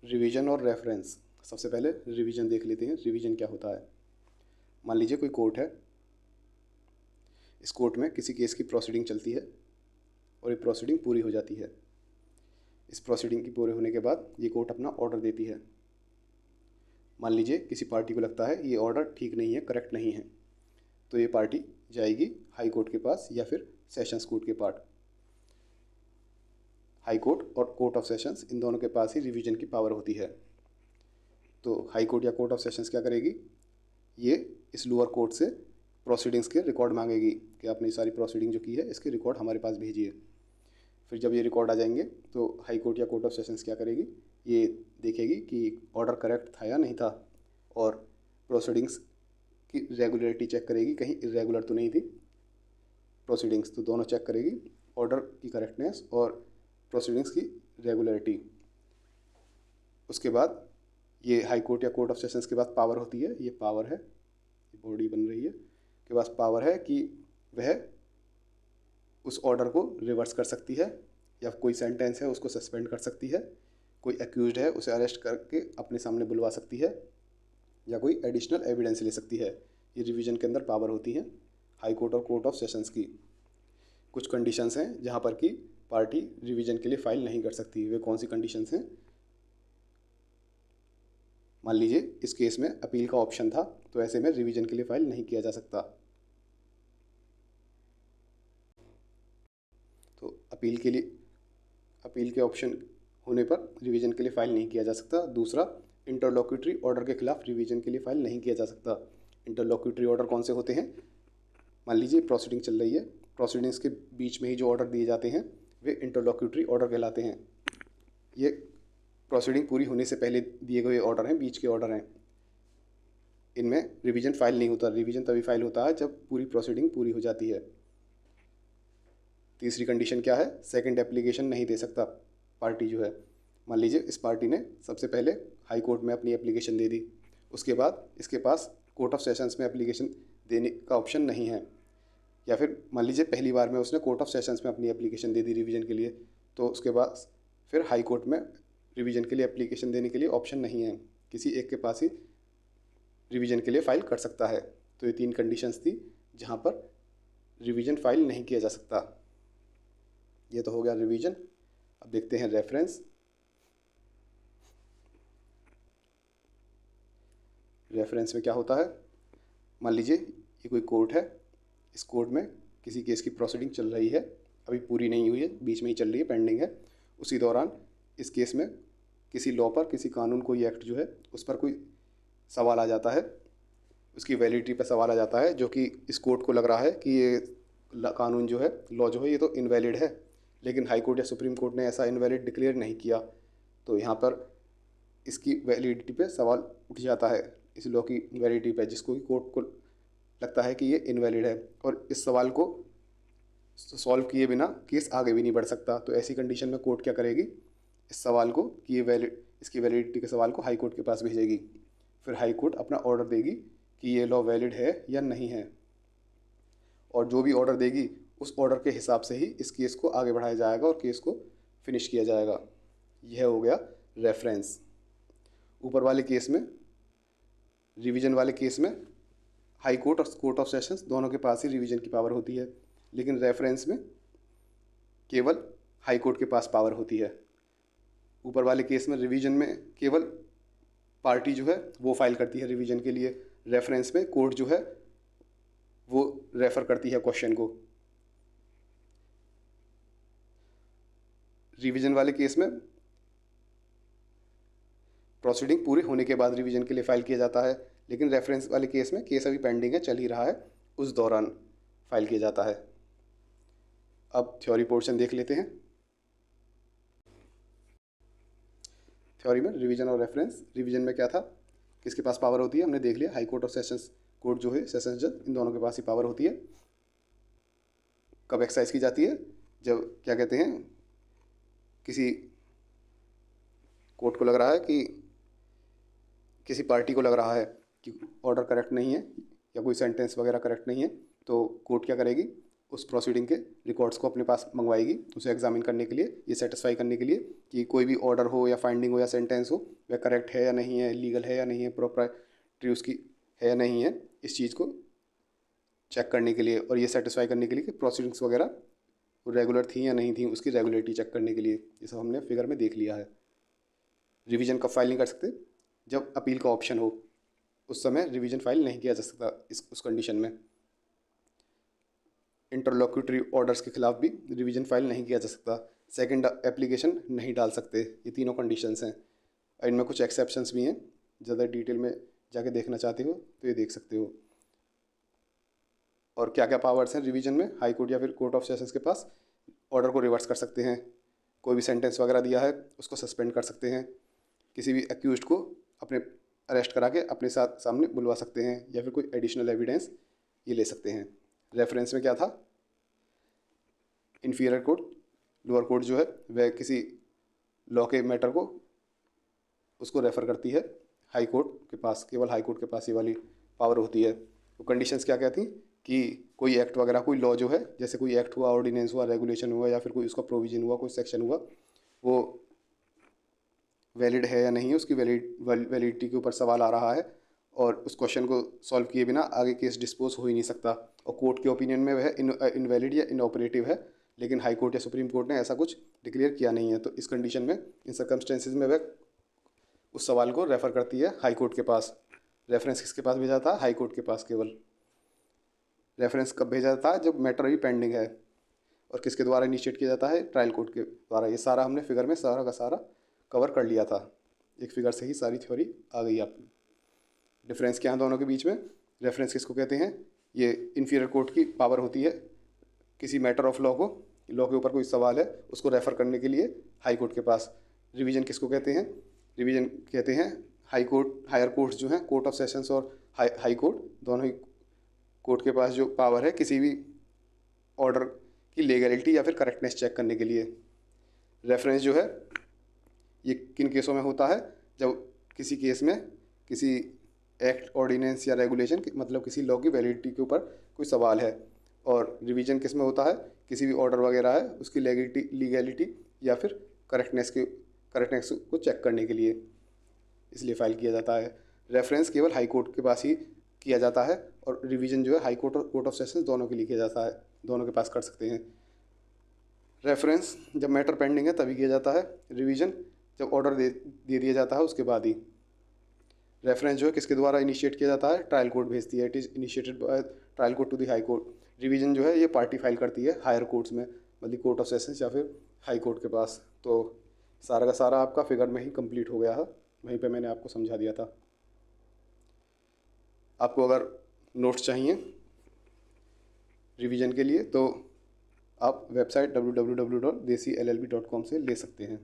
Revision और reference. सबसे पहले रिवीजन देख लेते हैं, रिवीजन क्या होता है। मान लीजिए कोई कोर्ट है, इस कोर्ट में किसी केस की प्रोसीडिंग चलती है और ये प्रोसीडिंग पूरी हो जाती है। इस प्रोसीडिंग की पूरे होने के बाद ये कोर्ट अपना ऑर्डर देती है। मान लीजिए किसी पार्टी को लगता है ये ऑर्डर ठीक नहीं है, करेक्ट नहीं है, तो ये पार्टी जाएगी हाई कोर्ट के पास या फिर सेशंस कोर्ट के पास। हाई कोर्ट और कोर्ट ऑफ सेशंस इन दोनों के पास ही रिवीजन की पावर होती है। तो हाई कोर्ट या कोर्ट ऑफ सेशंस क्या करेगी, ये इस लोअर कोर्ट से प्रोसीडिंग्स के रिकॉर्ड मांगेगी कि आपने सारी प्रोसीडिंग जो की है इसके रिकॉर्ड हमारे पास भेजिए। फिर जब ये रिकॉर्ड आ जाएंगे तो हाई कोर्ट या कोर्ट ऑफ सेशंस क्या करेगी, ये देखेगी कि ऑर्डर करेक्ट था या नहीं था और प्रोसीडिंग्स की रेगुलरिटी चेक करेगी, कहीं इरेगुलर तो नहीं थी प्रोसीडिंग्स, तो दोनों चेक करेगी, ऑर्डर की करेक्टनेस और प्रोसीडिंग्स की रेगुलरिटी। उसके बाद ये हाई कोर्ट या कोर्ट ऑफ सेशंस के पास पावर होती है, ये पावर है, ये बॉडी बन रही है, के पास पावर है कि वह उस ऑर्डर को रिवर्स कर सकती है या कोई सेंटेंस है उसको सस्पेंड कर सकती है, कोई एक्यूज्ड है उसे अरेस्ट करके अपने सामने बुलवा सकती है या कोई एडिशनल एविडेंस ले सकती है। ये रिवीजन के अंदर पावर होती है हाई कोर्ट और कोर्ट ऑफ सेशंस की। कुछ कंडीशंस हैं जहाँ पर कि पार्टी रिवीजन के लिए फ़ाइल नहीं कर सकती। वे कौन सी कंडीशंस हैं? मान लीजिए इस केस में अपील का ऑप्शन था, तो ऐसे में रिवीजन के लिए फ़ाइल नहीं किया जा सकता। तो अपील के ऑप्शन होने पर रिवीजन के लिए फ़ाइल नहीं किया जा सकता। दूसरा, इंटरलॉक्यूटरी ऑर्डर के खिलाफ रिवीजन के लिए फ़ाइल नहीं किया जा सकता। इंटरलॉक्यूटरी ऑर्डर कौन से होते हैं? मान लीजिए प्रोसीडिंग चल रही है, प्रोसीडिंग्स के बीच में ही जो ऑर्डर दिए जाते हैं वे इंटरलॉक्यूटरी ऑर्डर कहलाते हैं। ये प्रोसीडिंग पूरी होने से पहले दिए गए ऑर्डर हैं, बीच के ऑर्डर हैं। इनमें रिवीजन फ़ाइल नहीं होता। रिवीजन तभी फाइल होता है जब पूरी प्रोसीडिंग पूरी हो जाती है। तीसरी कंडीशन क्या है? सेकंड एप्लीकेशन नहीं दे सकता पार्टी जो है। मान लीजिए इस पार्टी ने सबसे पहले हाई कोर्ट में अपनी एप्लीकेशन दे दी, उसके बाद इसके पास कोर्ट ऑफ सेशंस में एप्लीकेशन देने का ऑप्शन नहीं है, या फिर मान लीजिए पहली बार में उसने कोर्ट ऑफ सेशंस में अपनी एप्लीकेशन दे दी रिवीजन के लिए, तो उसके बाद फिर हाई कोर्ट में रिवीजन के लिए एप्लीकेशन देने के लिए ऑप्शन नहीं है। किसी एक के पास ही रिवीजन के लिए फ़ाइल कर सकता है। तो ये तीन कंडीशंस थी जहाँ पर रिवीजन फ़ाइल नहीं किया जा सकता। ये तो हो गया रिवीजन। अब देखते हैं रेफरेंस। रेफरेंस में क्या होता है? मान लीजिए ये कोई कोर्ट है, इस कोर्ट में किसी केस की प्रोसीडिंग चल रही है, अभी पूरी नहीं हुई है, बीच में ही चल रही है, पेंडिंग है। उसी दौरान इस केस में किसी लॉ पर, किसी कानून, कोई एक्ट जो है उस पर कोई सवाल आ जाता है, उसकी वैलिडिटी पर सवाल आ जाता है, जो कि इस कोर्ट को लग रहा है कि ये कानून जो है, लॉ जो है, ये तो इनवैलिड है, लेकिन हाई कोर्ट या सुप्रीम कोर्ट ने ऐसा इनवैलिड डिक्लेयर नहीं किया। तो यहाँ पर इसकी वैलिडिटी पे सवाल उठ जाता है, इस लॉ की वैलिडिटी पे, जिसको कि कोर्ट को लगता है कि ये इनवैलिड है और इस सवाल को सॉल्व किए बिना केस आगे भी नहीं बढ़ सकता। तो ऐसी कंडीशन में कोर्ट क्या करेगी, इस सवाल को कि ये इसकी वैलिडिटी के सवाल को हाई कोर्ट के पास भेजेगी। फिर हाई कोर्ट अपना ऑर्डर देगी कि ये लॉ वैलिड है या नहीं है, और जो भी ऑर्डर देगी उस ऑर्डर के हिसाब से ही इस केस को आगे बढ़ाया जाएगा और केस को फिनिश किया जाएगा। यह हो गया रेफरेंस। ऊपर वाले केस में, रिवीजन वाले केस में, हाई कोर्ट और कोर्ट ऑफ सेशंस दोनों के पास ही रिवीजन की पावर होती है, लेकिन रेफरेंस में केवल हाई कोर्ट के पास पावर होती है। ऊपर वाले केस में रिवीजन में केवल पार्टी जो है वो फाइल करती है रिवीजन के लिए, रेफरेंस में कोर्ट जो है वो रेफ़र करती है क्वेश्चन को। रिवीजन वाले केस में प्रोसीडिंग पूरी होने के बाद रिवीजन के लिए फ़ाइल किया जाता है, लेकिन रेफरेंस वाले केस में केस अभी पेंडिंग है, चल ही रहा है, उस दौरान फाइल किया जाता है। अब थ्योरी पोर्शन देख लेते हैं। थ्योरी में रिवीजन और रेफरेंस। रिवीजन में क्या था, किसके पास पावर होती है, हमने देख लिया, हाई कोर्ट और सेशंस कोर्ट जो है, सेशंस जज, इन दोनों के पास ही पावर होती है। कब एक्सरसाइज की जाती है? जब क्या कहते हैं, किसी कोर्ट को लग रहा है कि किसी पार्टी को लग रहा है कि ऑर्डर करेक्ट नहीं है या कोई सेंटेंस वगैरह करेक्ट नहीं है, तो कोर्ट क्या करेगी, उस प्रोसीडिंग के रिकॉर्ड्स को अपने पास मंगवाएगी उसे एग्जामिन करने के लिए, ये सेटिस्फाई करने के लिए कि कोई भी ऑर्डर हो या फाइंडिंग हो या सेंटेंस हो वह करेक्ट है या नहीं है, लीगल है या नहीं है, प्रॉपर्टी उसकी है या नहीं है, इस चीज़ को चेक करने के लिए और ये सेटिस्फाई करने के लिए कि प्रोसीडिंग्स वगैरह रेगुलर थी या नहीं थी, उसकी रेगुलरिटी चेक करने के लिए। ये सब हमने फिगर में देख लिया है। रिवीजन कब फाइल नहीं कर सकते? जब अपील का ऑप्शन हो, उस समय रिवीजन फाइल नहीं किया जा सकता उस कंडीशन में। इंटरलॉक्यूटरी ऑर्डर्स के खिलाफ भी रिवीजन फाइल नहीं किया जा सकता। सेकंड एप्लीकेशन नहीं डाल सकते। ये तीनों कंडीशंस हैं और इनमें कुछ एक्सेप्शंस भी हैं। ज़्यादा डिटेल में जाके देखना चाहते हो तो ये देख सकते हो। और क्या क्या पावर्स हैं रिवीजन में? हाई कोर्ट या फिर कोर्ट ऑफ सेशंस के पास ऑर्डर को रिवर्स कर सकते हैं, कोई भी सेंटेंस वगैरह दिया है उसको सस्पेंड कर सकते हैं, किसी भी एक्यूज्ड को अपने अरेस्ट करा के अपने साथ सामने बुलवा सकते हैं या फिर कोई एडिशनल एविडेंस ये ले सकते हैं। रेफरेंस में क्या था? इन्फीरियर कोर्ट, लोअर कोर्ट जो है वह किसी लॉ के मैटर को उसको रेफ़र करती है हाई कोर्ट के पास, केवल हाई कोर्ट के पास ये वाली पावर होती है। तो कंडीशंस क्या क्या थी कि कोई एक्ट वगैरह, कोई लॉ जो है, जैसे कोई एक्ट हुआ, ऑर्डिनेंस हुआ, रेगुलेशन हुआ या फिर कोई उसका प्रोविजन हुआ, कोई सेक्शन हुआ, वो वैलिड है या नहीं है, उसकी वैलिडिटी के ऊपर सवाल आ रहा है और उस क्वेश्चन को सॉल्व किए बिना आगे केस डिस्पोज हो ही नहीं सकता। और कोर्ट के ओपिनियन में वह इनवैलिड या इनऑपरेटिव है, लेकिन हाई कोर्ट या सुप्रीम कोर्ट ने ऐसा कुछ डिक्लेयर किया नहीं है। तो इस कंडीशन में, इन सर्कमस्टेंसेज में वह उस सवाल को रेफ़र करती है हाई कोर्ट के पास। रेफरेंस किसके पास भेजा था? हाई कोर्ट के पास केवल। रेफरेंस कब भेजा जाता है? जब मैटर अभी पेंडिंग है। और किसके द्वारा इनिशिएट किया जाता है? ट्रायल कोर्ट के द्वारा। ये सारा हमने फिगर में सारा का सारा कवर कर लिया था। एक फिगर से ही सारी थ्योरी आ गई आपकी। डिफरेंस क्या है दोनों के बीच में? रेफरेंस किसको कहते हैं? ये इन्फीरियर कोर्ट की पावर होती है किसी मैटर ऑफ लॉ को, लॉ के ऊपर कोई सवाल है उसको रेफ़र करने के लिए हाई कोर्ट के पास। रिवीजन किसको कहते हैं? रिवीजन कहते हैं हाई कोर्ट, हायर कोर्ट्स जो हैं, कोर्ट ऑफ सेशंस और हाई कोर्ट, दोनों ही कोर्ट के पास जो पावर है किसी भी ऑर्डर की लीगैलिटी या फिर करेक्टनेस चेक करने के लिए। रेफरेंस जो है ये किन केसों में होता है? जब किसी केस में किसी एक्ट, ऑर्डिनेंस या रेगुलेशन, मतलब किसी लॉ की वैलिडिटी के ऊपर कोई सवाल है। और रिवीजन किस में होता है? किसी भी ऑर्डर वगैरह है उसकी लीगैलिटी या फिर करेक्टनेस को चेक करने के लिए, इसलिए फाइल किया जाता है। रेफरेंस केवल हाई कोर्ट के पास ही किया जाता है और रिवीजन जो है हाई कोर्ट और कोर्ट ऑफ सेशंस दोनों के लिए किया जाता है, दोनों के पास कर सकते हैं। रेफरेंस जब मैटर पेंडिंग है तभी किया जाता है। रिवीजन जब ऑर्डर दे दिया जाता है उसके बाद ही। रेफरेंस जो है किसके द्वारा इनिशिएट किया जाता है? ट्रायल कोर्ट भेजती है। It is initiated by trial court to the high court. Revision जो है ये पार्टी फाइल करती है हायर कोर्ट्स में, मतलब कोर्ट ऑफ सेशंस या फिर हाई कोर्ट के पास। तो सारा का सारा आपका फिगर में ही कंप्लीट हो गया है, वहीं पे मैंने आपको समझा दिया था। आपको अगर नोट्स चाहिए रिवीजन के लिए तो आप वेबसाइट www.desillb.com से ले सकते हैं।